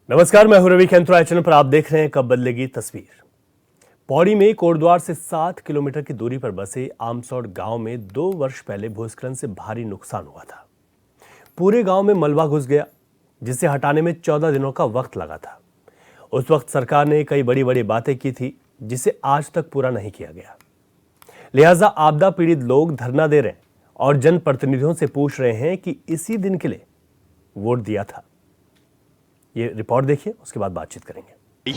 नमस्कार, मैं हूं रवि खेमत्रा। चैनल पर आप देख रहे हैं कब बदलेगी तस्वीर। पौड़ी में कोटद्वार से 7 किलोमीटर की दूरी पर बसे आमसौड़ गांव में 2 वर्ष पहले भूस्खलन से भारी नुकसान हुआ था। पूरे गांव में मलबा घुस गया, जिसे हटाने में 14 दिनों का वक्त लगा था। उस वक्त सरकार ने कई बड़ी बड़ी बातें की थी, जिसे आज तक पूरा नहीं किया गया। लिहाजा आपदा पीड़ित लोग धरना दे रहे हैं और जनप्रतिनिधियों से पूछ रहे हैं कि इसी दिन के लिए वोट दिया था। ये रिपोर्ट देखिए, उसके बाद बातचीत करेंगे।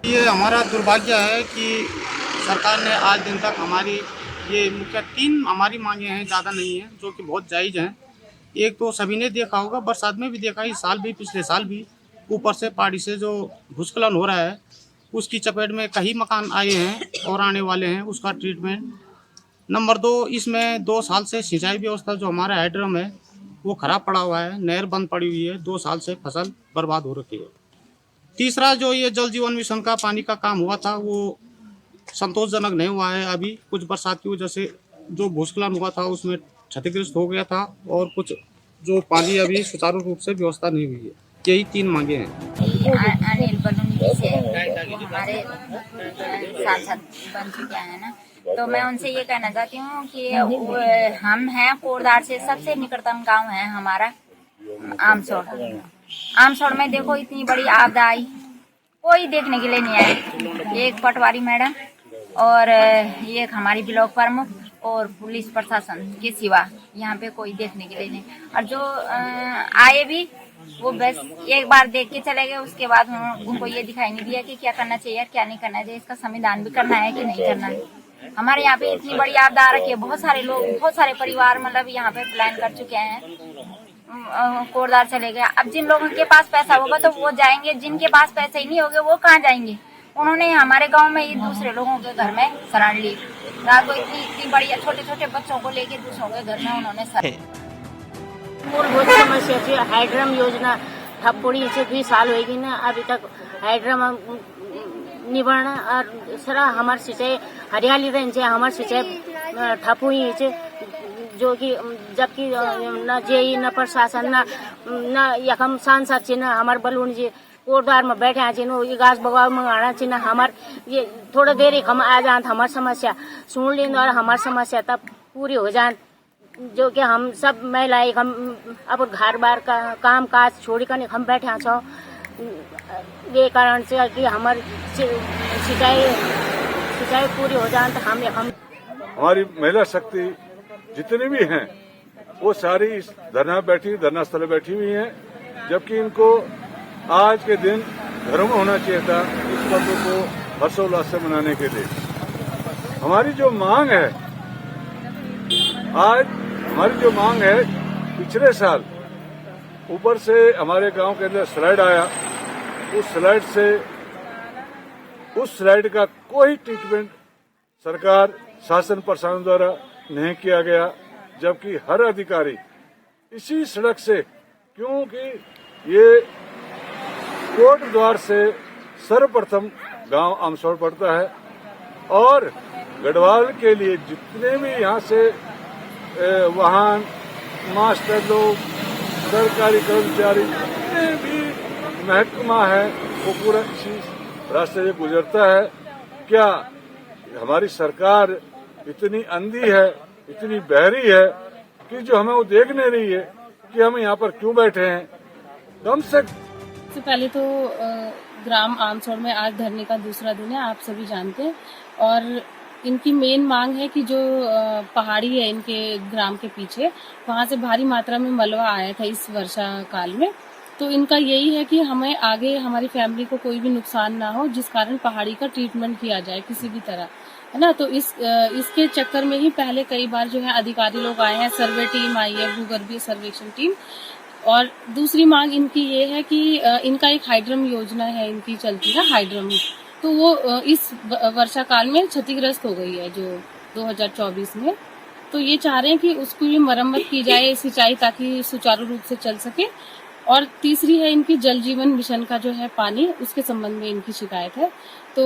ये हमारा दुर्भाग्य है कि सरकार ने आज दिन तक हमारी ये मुख्य 3 हमारी मांगे हैं, ज़्यादा नहीं है, जो कि बहुत जायज़ हैं। एक तो सभी ने देखा होगा, बरसात में भी देखा, इस साल भी, पिछले साल भी, ऊपर से पहाड़ी से जो भूस्खलन हो रहा है उसकी चपेट में कई मकान आए हैं और आने वाले हैं, उसका ट्रीटमेंट। नंबर 2, इसमें 2 साल से सिंचाई व्यवस्था जो हमारा हैड्रम है वो ख़राब पड़ा हुआ है, नहर बंद पड़ी हुई है, 2 साल से फसल बर्बाद हो रखी है। तीसरा, जो ये जल जीवन मिशन का पानी का काम हुआ था वो संतोषजनक नहीं हुआ है। अभी कुछ बरसात की वजह से जो भूस्खलन हुआ था उसमें क्षतिग्रस्त हो गया था और कुछ जो पानी अभी सुचारू रूप से व्यवस्था नहीं हुई है। यही 3 मांगे हैं। अनिल बलूनी से हमारे सांसद बन चुके हैं ना, तो मैं उनसे ये कहना चाहती हूँ कि हम हैं कोटद्वार से, सबसे निकटतम गांव है हमारा आमसौड़। आमसौड़ में देखो इतनी बड़ी आपदा आई, कोई देखने के लिए नहीं आया। एक पटवारी मैडम और एक हमारी ब्लॉक प्रमुख और पुलिस प्रशासन के सिवा यहाँ पे कोई देखने के लिए नहीं। और जो आए भी वो बस एक बार देख के चले गए, उसके बाद उनको ये दिखाई नहीं दिया कि क्या करना चाहिए और क्या नहीं करना चाहिए, इसका संविधान भी करना है कि नहीं करना है। हमारे यहाँ पे इतनी बड़ी आपदा आ रखी है, बहुत सारे लोग, बहुत सारे परिवार मतलब यहाँ पे प्लान कर चुके हैं, कोटद्वार चले गए। अब जिन लोगों के पास पैसा होगा तो वो जाएंगे, जिनके पास पैसे ही नहीं होंगे वो कहाँ जाएंगे। उन्होंने हमारे गांव में ही दूसरे लोगों के घर में शरण ली। रात को इतनी बड़ी छोटे छोटे बच्चों को लेके दूसरों के घर में उन्होंने मूलभूत समस्या थी हाइड्रम योजना ठप्पड़ी से 2 साल होगी ना, अभी तक हाइड्रम निबरण और सरा हमारे सिंचाई हरियाली रहने से हमारे सिंचाई ठप हुई है, जो कि जबकि न जेई न प्रशासन न यकम सांसद से न हमारे बलून जी कोटद्वार में बैठे हैं नो ये घास बगाव मंगाना चाहिए हमार ये थोड़ा देर हम आ जाए हमारी समस्या सुन लें और हमारी समस्या तब पूरी हो जाए, जो कि हम सब महिलाएं हम अब घर बार का काम काज छोड़ कर हम बैठे छो। ये कारण से कि हमारी सिंचाई पूरी हो जाए तो हम हमारी महिला शक्ति जितनी भी हैं वो सारी इस धरना स्थल बैठी हुई हैं, जबकि इनको आज के दिन घरों में होना चाहिए था इस पर्व को हर्षोल्लास से मनाने के लिए। हमारी जो मांग है पिछले साल ऊपर से हमारे गांव के अंदर स्लाइड आया, उस स्लाइड का कोई ट्रीटमेंट सरकार शासन प्रशासन द्वारा नहीं किया गया, जबकि हर अधिकारी इसी सड़क से, क्योंकि ये कोटद्वार से सर्वप्रथम गांव आमसौड़ पड़ता है और गढ़वाल के लिए जितने भी यहाँ से वाहन, मास्टर लोग, सरकारी कर्मचारी, जितने भी महकमा है वो पूरा इसी रास्ते से गुजरता है। क्या हमारी सरकार इतनी अंधी है, इतनी बहरी है कि जो हमें वो देख नहीं रही है कि हम यहाँ पर क्यों बैठे हैं? कम से पहले तो ग्राम आमसौड़ में आज धरने का दूसरा दिन है, आप सभी जानते हैं। और इनकी मेन मांग है कि जो पहाड़ी है इनके ग्राम के पीछे, वहां से भारी मात्रा में मलबा आया था इस वर्षा काल में। तो इनका यही है कि हमें आगे हमारी फैमिली को कोई भी नुकसान ना हो, जिस कारण पहाड़ी का ट्रीटमेंट किया जाए किसी भी तरह, है ना। तो इसके चक्कर में ही पहले कई बार जो है अधिकारी लोग आए हैं, सर्वे टीम आई है, भूगर्भीय सर्वेक्षण टीम। और दूसरी मांग इनकी ये है कि इनका एक हाइड्रम योजना है, इनकी चलती है हाइड्रम, तो वो इस वर्षा काल में क्षतिग्रस्त हो गई है जो 2024 में। तो ये चाह रहे हैं कि उसकी भी मरम्मत की जाए, सिंचाई ताकि सुचारू रूप से चल सके। और तीसरी है इनकी जल जीवन मिशन का जो है पानी, उसके संबंध में इनकी शिकायत है। तो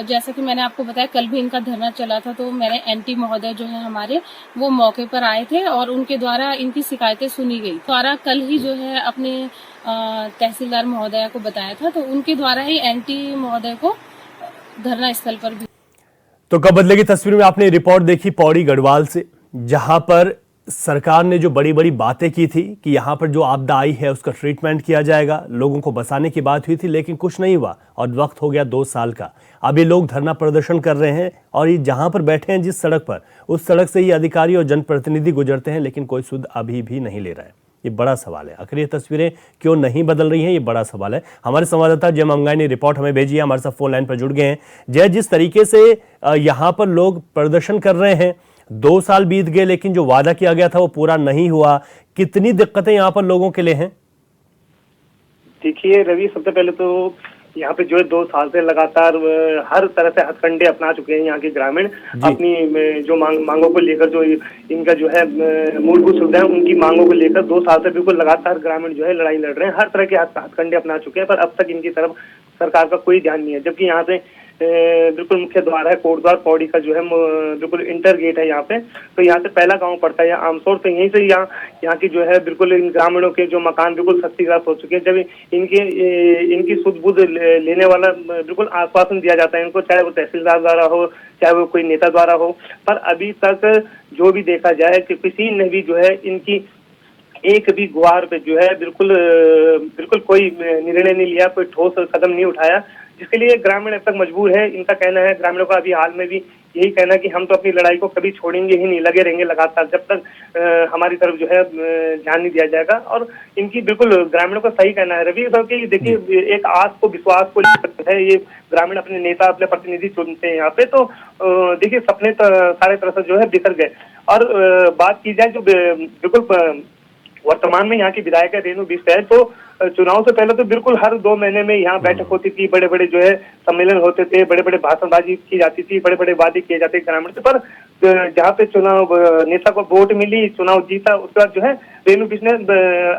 जैसा कि मैंने आपको बताया, कल भी इनका धरना चला था, तो मैंने एनटी महोदय जो है हमारे, वो मौके पर आए थे और उनके द्वारा इनकी शिकायतें सुनी गई। द्वारा कल ही जो है अपने तहसीलदार महोदया को बताया था, तो उनके द्वारा ही एनटी महोदय को धरना स्थल पर भी। तो कब बदलेगी तस्वीर में आपने रिपोर्ट देखी पौड़ी गढ़वाल से, जहां पर सरकार ने जो बड़ी बड़ी बातें की थी कि यहां पर जो आपदा आई है उसका ट्रीटमेंट किया जाएगा, लोगों को बसाने की बात हुई थी, लेकिन कुछ नहीं हुआ और वक्त हो गया 2 साल का। अब ये लोग धरना प्रदर्शन कर रहे हैं और ये जहां पर बैठे हैं जिस सड़क पर, उस सड़क से ही अधिकारी और जनप्रतिनिधि गुजरते हैं, लेकिन कोई सुध अभी भी नहीं ले रहा है। ये बड़ा सवाल है। आखिर ये तस्वीरें क्यों नहीं बदल रही हैं, ये बड़ा सवाल है। हमारे संवाददाता जय मंगाई ने रिपोर्ट हमें भेजी है, हमारे साथ फोन लाइन पर जुड़ गए हैं। जय, जिस तरीके से यहाँ पर लोग प्रदर्शन कर रहे हैं, 2 साल बीत गए लेकिन जो वादा किया गया था वो पूरा नहीं हुआ, कितनी दिक्कतें यहाँ पर लोगों के लिए हैं? देखिए रवि, सबसे पहले तो यहाँ पे जो है 2 साल से लगातार हर तरह से हथकंडे अपना चुके हैं यहाँ के ग्रामीण, अपनी जो मांगों को लेकर, जो इनका जो है मूलभूत सुविधाएं, उनकी मांगों को लेकर 2 साल से बिल्कुल लगातार ग्रामीण जो है लड़ाई लड़ रहे हैं, हर तरह के हथकंडे अपना चुके हैं, पर अब तक इनकी तरफ सरकार का कोई ध्यान नहीं है। जबकि यहाँ से बिल्कुल मुख्य द्वार है कोटद्वार पौड़ी का, जो है बिल्कुल इंटर गेट है यहाँ पे, तो यहाँ से पहला गांव पड़ता है आमसौर, तो यहीं से यहाँ की जो है बिल्कुल इन ग्रामीणों के जो मकान बिल्कुल क्षतिग्रस्त हो चुके हैं। जब इनकी सुध बुध लेने वाला बिल्कुल आश्वासन दिया जाता है इनको, चाहे वो तहसीलदार द्वारा हो, चाहे वो कोई नेता द्वारा हो, पर अभी तक जो भी देखा जाए कि किसी ने भी जो है इनकी एक भी गुहार पे जो है बिल्कुल कोई निर्णय नहीं लिया, कोई ठोस कदम नहीं उठाया, जिसके लिए ग्रामीण अब तक मजबूर है। इनका कहना है, ग्रामीणों का अभी हाल में भी यही कहना है कि हम तो अपनी लड़ाई को कभी छोड़ेंगे ही नहीं, लगे रहेंगे लगातार जब तक हमारी तरफ जो है ध्यान नहीं दिया जाएगा। और इनकी बिल्कुल ग्रामीणों का सही कहना है रवि, क्योंकि देखिए एक आस को, विश्वास को लेकर है ये ग्रामीण अपने नेता, अपने प्रतिनिधि चुनते हैं यहाँ पे, तो देखिए सपने सारे तरह से जो है बिखर गए। और बात की जाए जो बिल्कुल वर्तमान में यहाँ की विधायक रेणु बिष्ट है, तो चुनाव से पहले तो बिल्कुल हर 2 महीने में यहाँ बैठक होती थी, बड़े बड़े जो है सम्मेलन होते थे, बड़े बड़े भाषणबाजी की जाती थी, बड़े बड़े वादे किए जाते ग्रामीण से। पर जहाँ पे चुनाव नेता को वोट मिली, चुनाव जीता, उसके बाद जो है रेणु बिष्ट ने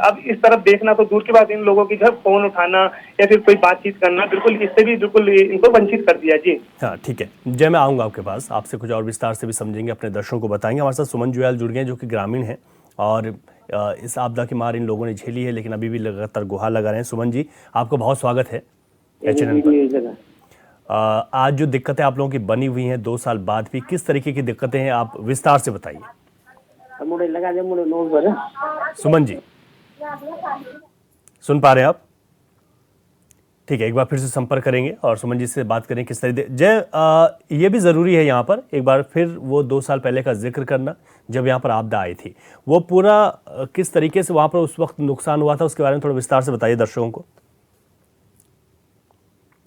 अब इस तरफ देखना तो दूर की बात, इन लोगों की जो है फोन उठाना या फिर कोई बातचीत करना, बिल्कुल इससे भी बिल्कुल इनको वंचित कर दिया। जी हाँ, ठीक है जय, मैं आऊँगा आपके पास, आपसे कुछ और विस्तार से भी समझेंगे, अपने दर्शकों को बताएंगे। हमारे साथ सुमन जुयाल जुड़ गए जो कि ग्रामीण है और इस आपदा की मार इन लोगों ने झेली है, लेकिन अभी भी लगातार गुहार लगा रहे हैं। सुमन जी, आपका बहुत स्वागत है एचएनएन पर। आज जो दिक्कतें आप लोगों की बनी हुई हैं 2 साल बाद भी, किस तरीके की दिक्कतें हैं, आप विस्तार से बताइए। सुमन जी, सुन पा रहे हैं आप? ठीक है, एक बार फिर से संपर्क करेंगे और सुमन जी से बात करें किस तरीके। जय, ये भी ज़रूरी है यहाँ पर एक बार फिर वो 2 साल पहले का जिक्र करना, जब यहाँ पर आपदा आई थी, वो पूरा किस तरीके से वहाँ पर उस वक्त नुकसान हुआ था, उसके बारे में थोड़ा विस्तार से बताइए दर्शकों को।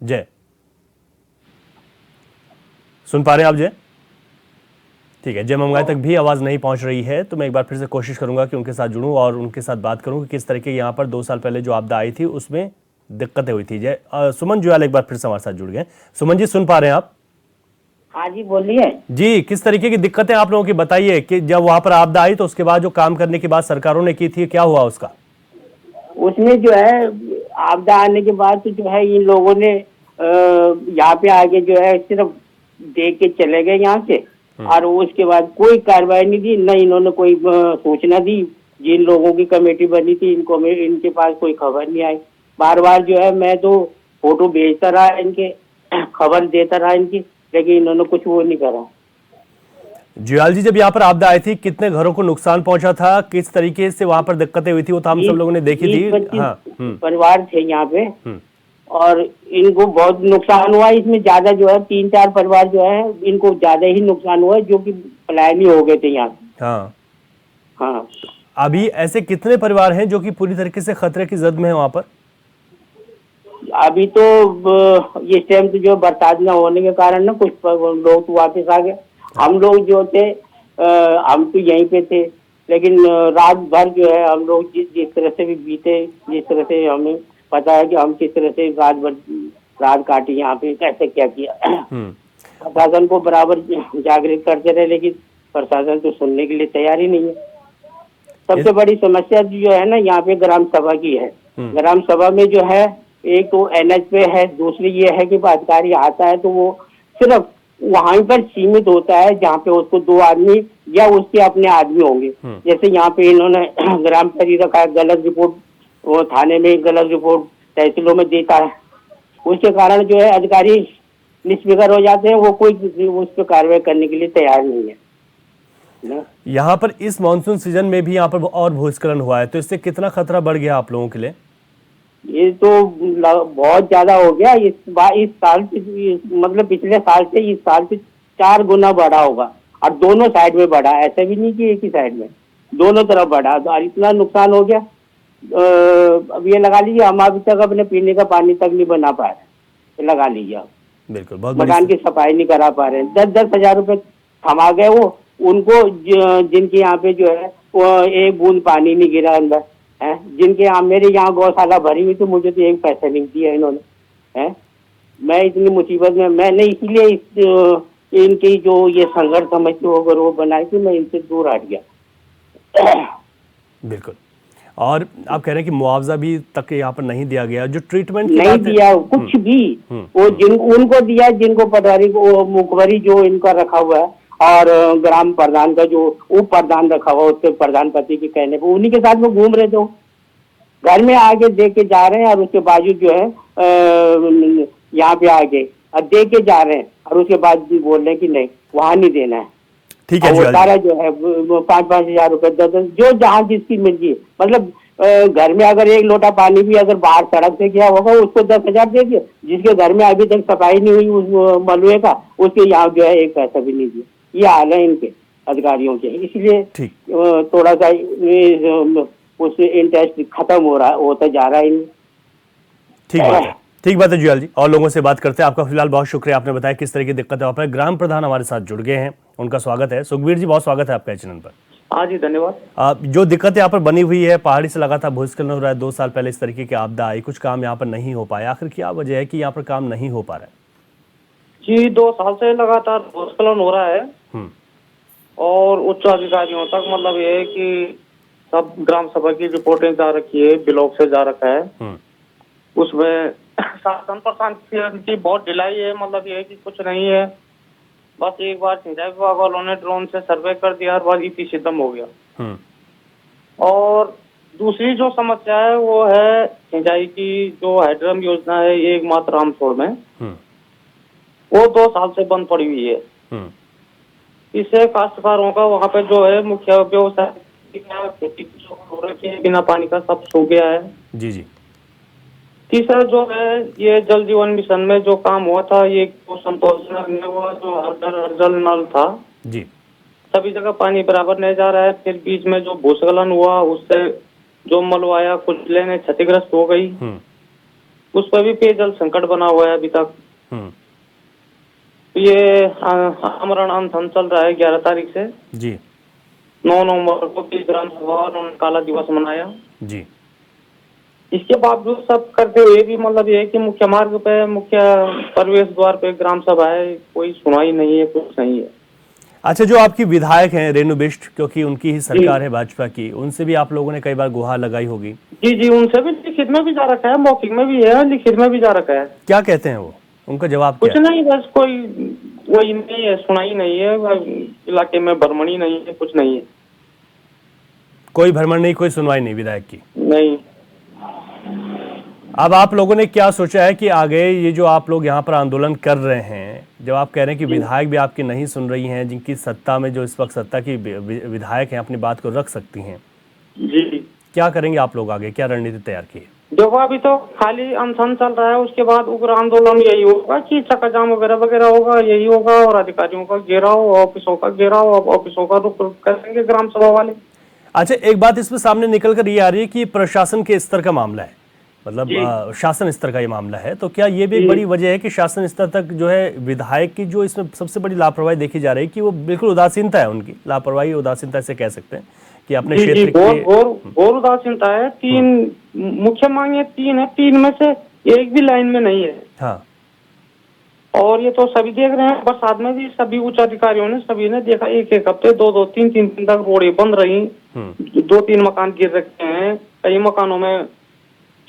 जय, सुन पा रहे हैं आप जय? ठीक है, जय मंगाई तक भी आवाज़ नहीं पहुँच रही है, तो मैं एक बार फिर से कोशिश करूँगा कि उनके साथ जुड़ूँ और उनके साथ बात करूँ कि किस तरीके यहाँ पर 2 साल पहले जो आपदा आई थी उसमें दिक्कतें हुई थी। जय, सुमन जुयाल एक बार फिर से हमारे साथ जुड़ गए। सुमन जी, सुन पा रहे हैं आप? हाँ जी, बोलिए जी। किस तरीके की दिक्कतें आप लोगों की बताइए कि जब वहां पर आपदा आई तो उसके बाद जो काम करने की बात सरकारों ने की थी, क्या हुआ उसका? उसमें जो है आपदा आने के बाद तो जो है इन लोगों ने यहाँ पे आके जो है सिर्फ देख के चले गए यहाँ से, और उसके बाद कोई कार्रवाई नहीं दी, न इन्होंने कोई सूचना दी। जिन लोगों की कमेटी बनी थी इनको, इनके पास कोई खबर नहीं आई। बार बार जो है मैं तो फोटो भेजता रहा इनके, खबर देता रहा इनकी, लेकिन इन्होंने कुछ वो नहीं करा। जुयाल जी, जब यहाँ पर आपदा आई थी कितने घरों को नुकसान पहुंचा था, किस तरीके से वहां पर दिक्कतें हुई थी, वो तो हम सब लोगों ने देखी थी। हाँ, परिवार थे यहाँ पे और इनको बहुत नुकसान हुआ। इसमें ज्यादा जो है 3-4 परिवार जो है इनको ज्यादा ही नुकसान हुआ, जो कि पलायन ही हो गए थे यहाँ। हाँ हाँ, अभी ऐसे कितने परिवार हैं जो कि पूरी तरीके से खतरे की जद में है वहां पर? अभी तो ये टाइम तो जो बरसात न होने के कारण ना कुछ लोग तो वापस आ गए। हम लोग जो थे हम तो यहीं पे थे, लेकिन रात भर जो है हम लोग जिस तरह से भी बीते, जिस तरह से हमें पता है कि हम किस तरह से रात काटी यहाँ पे, कैसे क्या किया। प्रशासन को बराबर जागृत करते रहे, लेकिन प्रशासन तो सुनने के लिए तैयार ही नहीं है। सबसे बड़ी समस्या जो है ना यहाँ पे ग्राम सभा की है। ग्राम सभा में जो है एक तो एनएच पे है, दूसरी ये है कि अधिकारी आता है तो वो सिर्फ वहां पर सीमित होता है जहाँ पे उसको 2 आदमी या उसके अपने आदमी होंगे। जैसे यहाँ पे इन्होंने ग्राम पर रखा है, गलत रिपोर्ट वो थाने में, गलत रिपोर्ट तहसीलों में देता है, उसके कारण जो है अधिकारी निष्फिक्र हो जाते हैं, वो कोई उस पर कार्रवाई करने के लिए तैयार नहीं है ना। यहाँ पर इस मानसून सीजन में भी यहाँ पर और भूस्खलन हुआ है, तो इससे कितना खतरा बढ़ गया आप लोगों के लिए? ये तो बहुत ज्यादा हो गया इस साल से, मतलब पिछले साल से इस साल से 4 गुना बढ़ा होगा, और दोनों साइड में बढ़ा, ऐसा भी नहीं कि एक ही साइड में, दोनों तरफ बढ़ा। तो इतना नुकसान हो गया, अब ये लगा लीजिए हम अभी तक अपने पीने का पानी तक नहीं बना पा रहे, लगा लीजिए आप। बिल्कुल, बहुत मकान की सफाई नहीं करा पा रहे हैं, 10-10 हजार रुपए थमा गए वो उनको, जिनके यहाँ पे जो है वो एक बूंद पानी नहीं गिरा अंदर है, जिनके यहाँ, मेरे यहाँ गौशाला भरी हुई तो मुझे तो एक पैसा नहीं दिया इन्होंने है। मैं इतनी मुसीबत में, मैंने इसीलिए इनकी जो ये संघर्ष समझते हो अगर वो बनाई थी, मैं इनसे दूर हट गया। बिल्कुल, और आप कह रहे हैं कि मुआवजा भी तक यहाँ पर नहीं दिया गया, जो ट्रीटमेंट नहीं दिया कुछ भी, वो उनको दिया जिनको पटवारी को मुखबरी जो इनका रखा हुआ है, और ग्राम प्रधान का जो उप प्रधान रखा हुआ उसके प्रधान पति के कहने पर उन्हीं के साथ में घूम रहे थे, घर में आके दे के जा रहे हैं, और उसके बावजूद जो है यहाँ पे आके दे के जा रहे हैं, और उसके बाद भी बोल रहे हैं कि नहीं वहाँ नहीं देना है। ठीक है, वो सारा जो है 5-5 हजार रुपए 10-10 जो जहाँ जिसकी मिर्जी, मतलब घर में अगर एक लोटा पानी भी अगर बाहर सड़क से गया होगा उसको 10,000 दे दिए, जिसके घर में अभी तक सफाई नहीं हुई उस मलबे का, उसके यहाँ जो है एक पैसा भी नहीं दिया। ये हाल है इनके अधिकारियों के, इसलिए थोड़ा सा उससे इंटरेस्ट खत्म होता जा रहा है। ठीक बात है जुयाल जी, और लोगों से बात करते हैं। आपका फिलहाल बहुत शुक्रिया, आपने बताया किस तरह की दिक्कत है। आप ग्राम प्रधान हमारे साथ जुड़ गए हैं, उनका स्वागत है। सुखबीर जी, बहुत स्वागत है आपका चैनल पर। हाँ जी, धन्यवाद। जो दिक्कत यहाँ पर बनी हुई है, पहाड़ी से लगातार भूस्खलन हो रहा है, 2 साल पहले इस तरीके की आपदा आई, कुछ काम यहाँ पर नहीं हो पाया, आखिर क्या वजह है कि यहाँ पर काम नहीं हो पा रहा है? जी, 2 साल से लगातार भूस्खलन हो रहा है, और उच्च अधिकारियों तक मतलब ये है कि सब ग्राम सभा की रिपोर्टें जा रखी है, ब्लॉक से जा रखा है, उसमें शासन प्रशासन की बहुत ढिलाई है। मतलब ये है कि कुछ नहीं है, बस एक बार सिंचाई विभाग वालों ने ड्रोन से सर्वे कर दिया, हर बार ईपी सिद्धम हो गया। और दूसरी जो समस्या है वो है सिंचाई की, जो हाइड्रम योजना है एकमात्र आमसोड़ में, वो 2 साल से बंद पड़ी हुई है। इससे काश्तकारों का वहाँ पे जो है मुख्य व्यवसाय खेती हो रखी है, बिना पानी का सब सूख गया है। जी जी। तीसरा जो है ये जल जीवन मिशन में जो काम हुआ था, ये संतोषजनक नहीं हुआ, जो हर घर हर जल नल था जी, सभी जगह पानी बराबर नहीं जा रहा है। फिर बीच में जो भूस्खलन हुआ उससे जो मलवाया कुछ लेने क्षतिग्रस्त हो गई, उस पर भी पेयजल संकट बना हुआ है अभी तक। ये आमरण अनशन चल रहा है 11 तारीख से जी। 9 नवंबर को भी ग्राम सभा उन्होंने काला दिवस मनाया जी। इसके बावजूद सब करते हुए भी मतलब ये है कि मुख्य मार्ग पे, मुख्य प्रवेश द्वार पे ग्राम सभा है, कोई सुनवाई नहीं है, कुछ नहीं है। अच्छा, जो आपकी विधायक हैं रेणु बिष्ट, क्योंकि उनकी ही सरकार है भाजपा की, उनसे भी आप लोगों ने कई बार गुहार लगाई होगी? जी जी, उनसे भी लिखित में भी जा रखा है, मौखिक में भी है, लिखित में भी जा रखा है। क्या कहते हैं वो, उनका जवाब कुछ नहीं, बस कोई वही नहीं है, सुनाई नहीं है, इलाके में भ्रमणी नहीं है, कुछ नहीं है, कोई भ्रमण नहीं, कोई सुनवाई नहीं विधायक की? नहीं। अब आप लोगों ने क्या सोचा है कि आगे ये जो आप लोग यहाँ पर आंदोलन कर रहे हैं, जब आप कह रहे हैं कि विधायक भी आपकी नहीं सुन रही हैं, जिनकी सत्ता में जो इस वक्त सत्ता की विधायक हैं अपनी बात को रख सकती हैं, जी क्या करेंगे आप लोग आगे, क्या रणनीति तैयार की है? देखो अभी तो खाली अनशन चल रहा है, उसके बाद उग्र आंदोलन यही होगा कि चक्का जाम वगैरह वगैरह होगा, यही होगा, और अधिकारियों का घेराव, ऑफिसों का घेराव, ऑफिसों का रुख करेंगे ग्राम सभा वाले। अच्छा, एक बात इसमें सामने निकल कर ये आ रही है कि प्रशासन के स्तर का मामला है, मतलब शासन स्तर का ये मामला है, तो क्या ये भी एक बड़ी वजह है कि शासन स्तर तक जो है विधायक की जो इसमें सबसे बड़ी लापरवाही देखी जा रही है कि वो बिल्कुल उदासीनता है, उनकी लापरवाही उदासीनता से कह सकते हैं कि अपने क्षेत्र की और उदासीनता है। 3 मुख्य मांगे 3 है, 3 में से एक भी लाइन में नहीं है। हाँ, और ये तो सभी देख रहे हैं, बरसात में भी सभी उच्च अधिकारियों ने सभी ने देखा, 1-1 हफ्ते 2-2 3-3 दिन तक रोडें बंद रही, 2-3 मकान गिर रखे हैं, कई मकानों में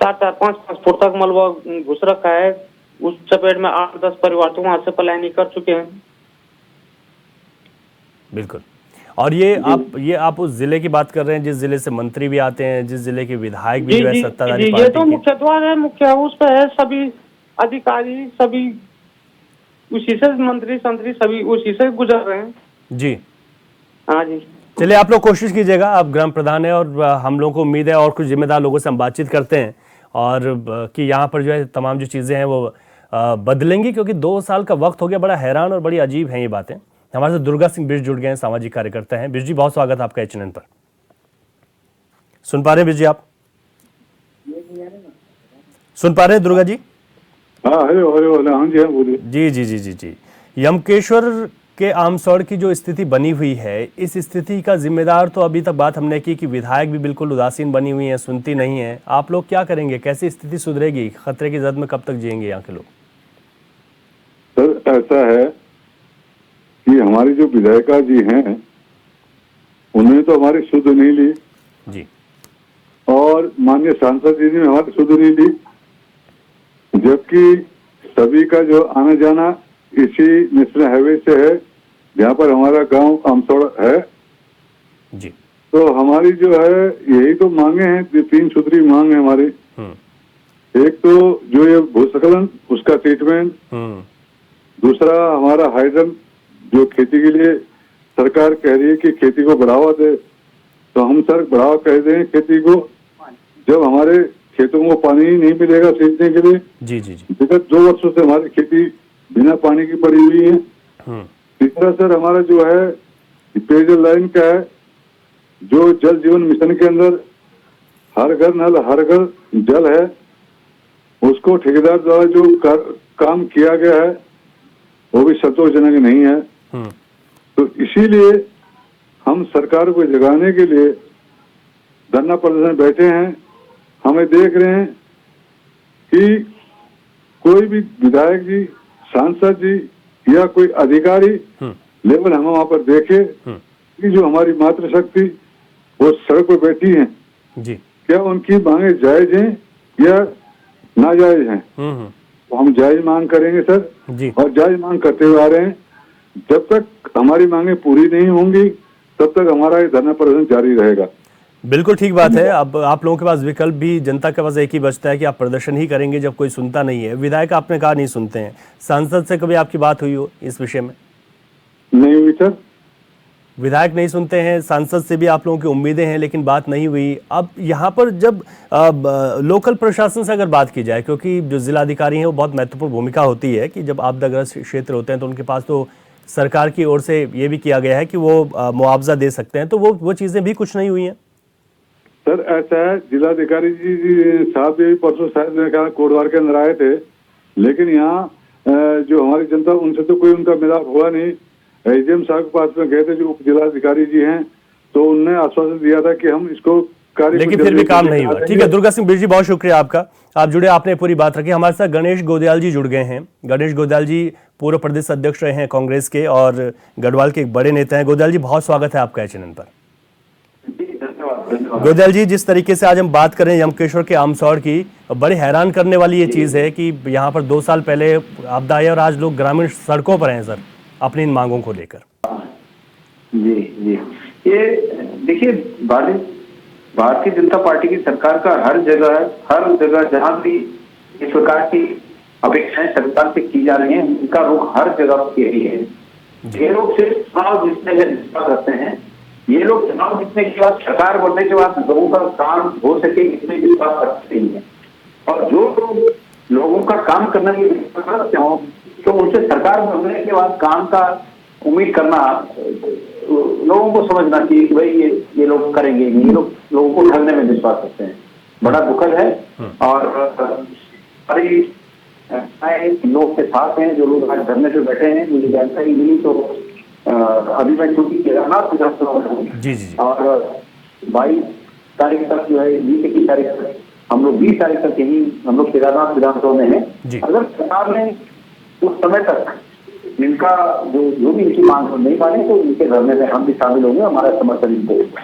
4-4, 5-5 फुट तक मलबा घुस रखा है। उस चपेट में 8-10 परिवार तो वहां से पलायन कर चुके हैं। बिल्कुल। और ये आप उस जिले की बात कर रहे हैं जिस जिले से मंत्री भी आते हैं, जिस जिले के विधायक भी जो है सत्ताधारी ये पार्टी तो की। मुख्य द्वार है, मुख्य उस पे है, सभी अधिकारी सभी उसी से, मंत्री संतरी सभी उसी से गुजर रहे हैं। जी हाँ जी। चलिए, आप लोग कोशिश कीजिएगा, आप ग्राम प्रधान है और हम लोगों को उम्मीद है और कुछ जिम्मेदार लोगों से हम बातचीत करते हैं और कि यहाँ पर जो है तमाम जो चीज़ें हैं वो बदलेंगी, क्योंकि 2 साल का वक्त हो गया। बड़ा हैरान और बड़ी अजीब हैं ये बातें। हमारे साथ दुर्गा सिंह बिष्ट जुड़ गए हैं, सामाजिक कार्यकर्ता हैं। बिष्ट जी, बहुत स्वागत है आपका HNN पर। सुन पा रहे हैं बिष्ट जी? आप सुन पा रहे हैं दुर्गा जी? हाँ, हेलो हाँ जी, हाँ बोलिए। जी जी जी जी जी। यमकेश्वर के आमसौड़ की जो स्थिति बनी हुई है, इस स्थिति का जिम्मेदार तो अभी तक बात हमने की कि विधायक भी बिल्कुल उदासीन बनी हुई है, सुनती नहीं है। आप लोग क्या करेंगे? कैसी स्थिति सुधरेगी? खतरे की जद में कब तक जिएंगे यहाँ के लोग? सर, ऐसा है कि हमारी जो विधायिका जी हैं उन्होंने तो हमारी सुध नहीं ली जी, और माननीय सांसद जी ने हमारी सुध नहीं ली, जबकि सभी का जो आना जाना इसी नेशनल हाईवे से है जहाँ पर हमारा गांव आमसौड़ है जी। तो हमारी जो है यही तो मांगे हैं, 3 सूत्री मांग है हमारी। एक तो जो ये भूस्खलन उसका ट्रीटमेंट, दूसरा हमारा हाइड्रम जो खेती के लिए सरकार कह रही है कि खेती को बढ़ावा दे, तो हम सर बढ़ावा कह दें खेती को, जब हमारे खेतों को पानी ही नहीं मिलेगा सींचने के लिए। जी जी जी। विगत 2 वर्षों से हमारी खेती बिना पानी की पड़ी हुई है। तीसरा सर हमारा जो है पेयजल लाइन का है, जो जल जीवन मिशन के अंदर हर घर नल हर घर जल है, उसको ठेकेदार द्वारा जो काम किया गया है वो भी संतोषजनक नहीं है। तो इसीलिए हम सरकार को जगाने के लिए धरना प्रदर्शन बैठे हैं। हमें देख रहे हैं कि कोई भी विधायक जी, सांसद जी या कोई अधिकारी लेवल हम वहां पर देखे कि जो हमारी मातृशक्ति वो सड़क पर बैठी है जी, क्या उनकी मांगे जायज हैं या नाजायज हैं? तो हम जायज मांग करेंगे सर जी, और जायज मांग करते हुए आ रहे हैं। जब तक हमारी मांगे पूरी नहीं होंगी तब तक हमारा ये धरना प्रदर्शन जारी रहेगा। बिल्कुल ठीक बात है। अब आप लोगों के पास विकल्प भी, जनता के पास एक ही बचता है कि आप प्रदर्शन ही करेंगे जब कोई सुनता नहीं है। विधायक आपने कहा नहीं सुनते हैं, सांसद से कभी आपकी बात हुई हो इस विषय में? नहीं हुई सर। विधायक नहीं सुनते हैं, सांसद से भी आप लोगों की उम्मीदें हैं लेकिन बात नहीं हुई। अब यहाँ पर जब लोकल प्रशासन से अगर बात की जाए, क्योंकि जो जिलाधिकारी हैं वो बहुत महत्वपूर्ण भूमिका होती है कि जब आपदाग्रस्त क्षेत्र होते हैं तो उनके पास तो सरकार की ओर से ये भी किया गया है कि वो मुआवजा दे सकते हैं, तो वो चीज़ें भी कुछ नहीं हुई हैं। सर ऐसा है, जिलाधिकारी जी साहब भी परसों शायद मैंने कहा कोटद्वार के अंदर आए थे, लेकिन यहाँ जो हमारी जनता उनसे तो कोई उनका मिलाप हुआ नहीं। एसडीएम साहब के पास में गए थे जो उप जिलाधिकारी जी हैं, तो उन्होंने आश्वासन दिया था कि हम इसको कार्य, लेकिन फिर भी काम नहीं हुआ। ठीक है दुर्गा सिंह बिष्ट जी, बहुत शुक्रिया आपका, आप जुड़े, आपने पूरी बात रखी। हमारे साथ गणेश गोदयाल जी जुड़ गए हैं। गणेश गोदयाल जी पूर्व प्रदेश अध्यक्ष रहे हैं कांग्रेस के और गढ़वाल के एक बड़े नेता हैं। गोदयाल जी, बहुत स्वागत है आपका HNN पर। गोदयाल जी, जिस तरीके से आज हम बात करें यमकेश्वर के आमसौड़ की, बड़ी हैरान करने वाली ये चीज़ है कि यहाँ पर 2 साल पहले आपदा आई और आज लोग ग्रामीण सड़कों पर हैं सर, अपनी इन मांगों को लेकर। जी जी, ये देखिए, भारतीय जनता पार्टी की सरकार का हर जगह जहां भी इस प्रकार की अपेक्षाएं सरकार से की जा रही हैं, उनका रुख हर जगह यही है। ये लोग सिर्फ चुनाव जीतने में विश्वास रखते हैं। ये लोग चुनाव जीतने के बाद, सरकार बनने के बाद लोगों का काम हो सके इसमें विश्वास रखते नहीं है। और जो लोग लोगों का काम करने में विश्वास रखते हो तो उनसे सरकार बनने के बाद काम का उम्मीद करना, लोगों को समझना कि भाई ये लोग करेंगे, ये लोग लोगों को ठगने में विश्वास रखते हैं। बड़ा दुखद है। और सारी लोग के साथ हैं जो लोग आज धरने पे बैठे हैं। मुझे जानकारी मिली तो अभी मैं चूंकि केदारनाथ विधानसभा में हूँ और 22 तारीख तक जो है 20 तारीख तक हम लोग 20 तारीख तक यही हम लोग केदारनाथ विधानसभा में हैं। अगर सरकार ने उस समय तक इनका जो भी इनकी मांग नहीं माने तो इनके धरने में हम भी शामिल होंगे, हमारा समर्थन इनको होगा।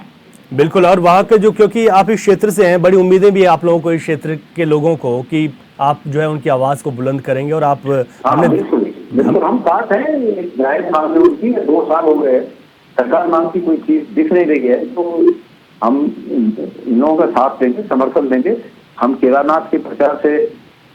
बिल्कुल, और वहाँ के जो, क्योंकि आप इस क्षेत्र से हैं, बड़ी उम्मीदें भी है आप लोगों को, इस क्षेत्र के लोगों को, कि आप जो है उनकी आवाज को बुलंद करेंगे। और आप बिल्कुल हम साथ हैं। जायज मांग है उनकी, 2 साल हो गए, सरकार मांग की कोई चीज दिख नहीं रही है, तो हम इन लोगों का साथ देंगे, समर्थन देंगे। हम केदारनाथ के प्रचार से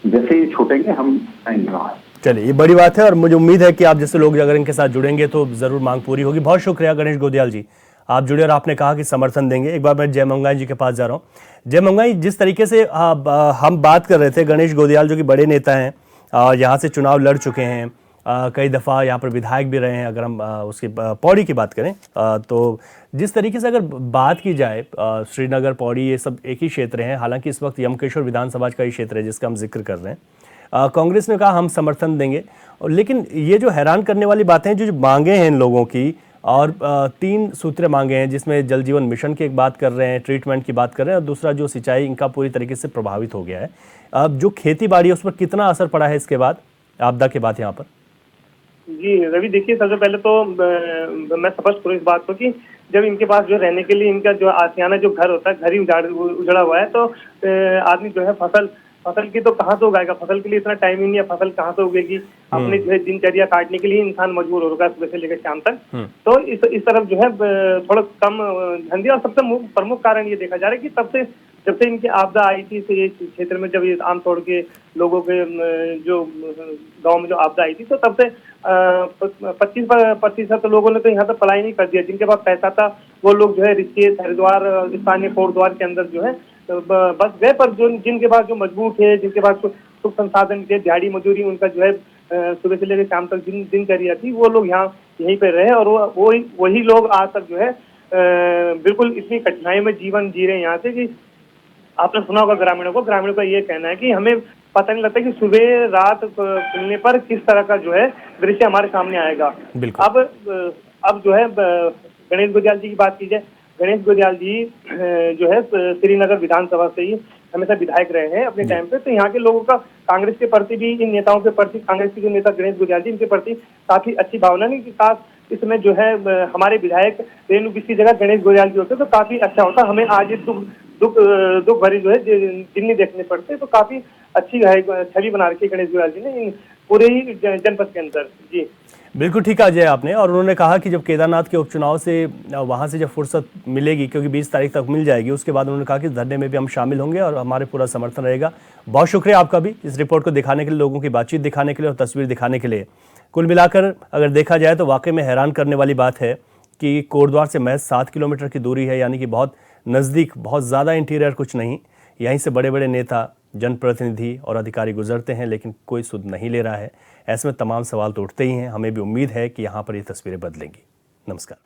जैसे ही छूटेंगे हम आएंगे वहाँ। चलिए, ये बड़ी बात है, और मुझे उम्मीद है कि आप जैसे लोग अगर इनके साथ जुड़ेंगे तो जरूर मांग पूरी होगी। बहुत शुक्रिया गणेश गोदियाल जी, आप जुड़े और आपने कहा कि समर्थन देंगे। एक बार मैं जय मंगाई जी के पास जा रहा हूँ। जय मंगाई, जिस तरीके से हम बात कर रहे थे, गणेश गोदियाल जो कि बड़े नेता हैं, यहाँ से चुनाव लड़ चुके हैं, कई दफ़ा यहाँ पर विधायक भी रहे हैं। अगर हम उसकी पौड़ी की बात करें तो जिस तरीके से अगर बात की जाए, श्रीनगर, पौड़ी, ये सब एक ही क्षेत्र हैं। हालांकि इस वक्त यमकेश्वर विधानसभा का ही क्षेत्र है जिसका हम जिक्र कर रहे हैं। कांग्रेस ने कहा हम समर्थन देंगे, लेकिन ये जो हैरान करने वाली बातें हैं, जो मांगे हैं इन लोगों की, और 3 सूत्र मांगे हैं, जिसमें जल जीवन मिशन की एक बात कर रहे हैं, ट्रीटमेंट की बात कर रहे हैं, और दूसरा जो सिंचाई, इनका पूरी तरीके से प्रभावित हो गया है। अब जो खेती बाड़ी है उस पर कितना असर पड़ा है इसके बाद, आपदा के बाद यहाँ पर? जी रवि, देखिए सबसे पहले तो मैं स्पष्ट करूँ इस बात को कि जब इनके पास जो रहने के लिए इनका जो आशियाना जो घर होता है, घर ही उजड़ा हुआ है, तो आदमी जो है फसल की तो कहाँ से उगाएगा? फसल के लिए इतना टाइम ही नहीं है, फसल कहाँ से उगेगी? अपनी जो है दिनचर्या काटने के लिए इंसान मजबूर हो रहा है सुबह से लेकर शाम तक। तो इस तरफ जो है थोड़ा कम ध्यान दिया। और सबसे प्रमुख कारण ये देखा जा रहा है कि जब से इनकी आपदा आई थी, तो ये क्षेत्र में जब ये आमतौर के लोगों के जो गांव में जो आपदा आई थी, तो तब से 25% लोगों ने तो यहाँ तक पलायन नहीं कर दिया। जिनके पास पैसा था वो लोग जो है ऋषिकेश, हरिद्वार, स्थानीय कोटद्वार के अंदर जो है बस गए। पर जिनके पास जो मजबूर थे, जिनके पास सुख संसाधन थे, दिहाड़ी मजदूरी उनका जो है सुबह से लेकर शाम तक दिनचर्या थी, वो लोग यहीं पे रहे। और वही लोग आज तक जो है बिल्कुल इतनी कठिनाई में जीवन जी रहे हैं यहाँ से कि आपने सुना होगा ग्रामीणों का ये कहना है कि हमें पता नहीं लगता कि सुबह रात खुलने पर किस तरह का जो है दृश्य हमारे सामने आएगा। अब जो है गणेश गोदियाल जी की बात की जाए, गणेश गोदियाल जी जो है श्रीनगर विधानसभा से ही हमेशा विधायक रहे हैं अपने टाइम पे। तो यहाँ के लोगों का कांग्रेस के प्रति भी, इन नेताओं के प्रति, कांग्रेस के जो नेता गणेश गोदियाल जी, इनके प्रति काफी अच्छी भावना नहीं कि काश इसमें जो है हमारे विधायक रेणु किसी जगह गणेश गोदियाल जी होते तो काफी अच्छा होता। हमें आज दुख भरी जो है दिन नहीं देखने पड़ते। तो काफी अच्छी छवि बना रखी गणेश गोदियाल जी ने पूरे ही जनपद के अंदर। जी बिल्कुल ठीक कहा जय आपने। और उन्होंने कहा कि जब केदारनाथ के उपचुनाव से वहाँ से जब फुर्सत मिलेगी, क्योंकि 20 तारीख तक मिल जाएगी, उसके बाद उन्होंने कहा कि धरने में भी हम शामिल होंगे और हमारे पूरा समर्थन रहेगा। बहुत शुक्रिया आपका भी इस रिपोर्ट को दिखाने के लिए, लोगों की बातचीत दिखाने के लिए और तस्वीर दिखाने के लिए। कुल मिलाकर अगर देखा जाए तो वाकई में हैरान करने वाली बात है कि कोटद्वार से महज 7 किलोमीटर की दूरी है, यानी कि बहुत नज़दीक, बहुत ज़्यादा इंटीरियर कुछ नहीं। यहीं से बड़े बड़े नेता, जनप्रतिनिधि और अधिकारी गुजरते हैं, लेकिन कोई सुध नहीं ले रहा है। ऐसे में तमाम सवाल तो उठते ही हैं। हमें भी उम्मीद है कि यहाँ पर ये तस्वीरें बदलेंगी। नमस्कार।